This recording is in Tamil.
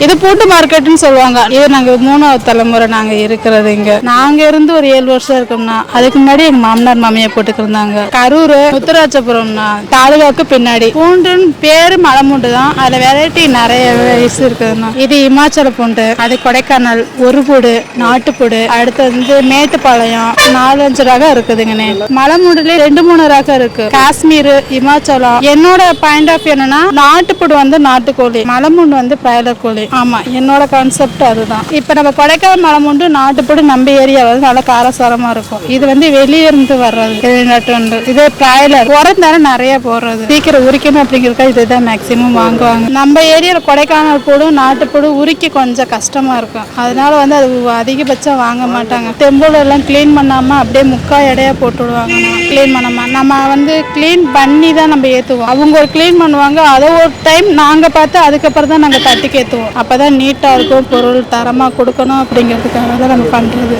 இது பூட்டு மார்க்கெட்னு சொல்லுவாங்க. இது நாங்க 3வது தலைமுறை நாங்க இருக்கிறது இங்க. நாங்க இருந்து ஒரு 7 வருஷம் இருக்கோம்னா, அதுக்கு முன்னாடி எங்க மாமனார் மாமியா போட்டுக்கிருந்தாங்க. கரூர் முத்துராஜபுரம்னா தாலுகாவுக்கு பின்னாடி. பூண்டுன்னு பேரு மலைமூண்டு தான். அதுல வெரைட்டி நிறைய வயசு இருக்குதுன்னா, இது இமாச்சல பூண்டு, அது கொடைக்கானல், ஒரு பூடு, நாட்டுப்பூடு, அடுத்து வந்து மேட்டுப்பாளையம், 4-5 ரகம் இருக்குதுங்கண்ணே. மலைமூண்டுல 2-3 ரகம் இருக்கு. காஷ்மீர், இமாச்சலம். என்னோட பாயிண்ட் ஆஃப் என்னன்னா, நாட்டுப்பூடு வந்து நாட்டுக்கோழி, மலைமூண்டு வந்து பிராய்லர் கோழி. ஆமா, என்னோட கான்செப்ட் அதுதான். இப்ப நம்ம கொடைக்கானல் மலைமூண்டு நாட்டுப்பூடு நம்ம ஏரியா வந்து நல்லா காரசாரமா இருக்கும். இது வந்து வெளியே இருந்து வர்றது. இது பிராய்லர் உரந்தானே நிறைய போடுறது, சீக்கிரம் உரிக்கணும் அப்படிங்கிறதுக்காக இதுதான் மேக்சிமம் வாங்குவாங்க. நம்ம ஏரியால கொடைக்கானல் பூடும் நாட்டுப்பூடு உரிக்க கொஞ்சம் கஷ்டமா இருக்கும். அதனால வந்து அது அதிகபட்சம் வாங்க மாட்டாங்க. தெம்புல எல்லாம் கிளீன் பண்ணாம அப்படியே முக்கா எடையா போட்டு விடுவாங்க. கிளீன் பண்ணாம நம்ம வந்து கிளீன் பண்ணி தான் நம்ம ஏத்துவோம். அவங்க ஒரு கிளீன் பண்ணுவாங்க, அதை ஒரு டைம் நாங்க பார்த்து அதுக்கப்புறம் தான் நாங்க தட்டிக்கு ஏத்துவோம். அப்பதான் நீட்டா இருக்கும், பொருள் தரமா கொடுக்கணும் அப்படிங்கிறதுக்காக தான் நம்ம பண்றது.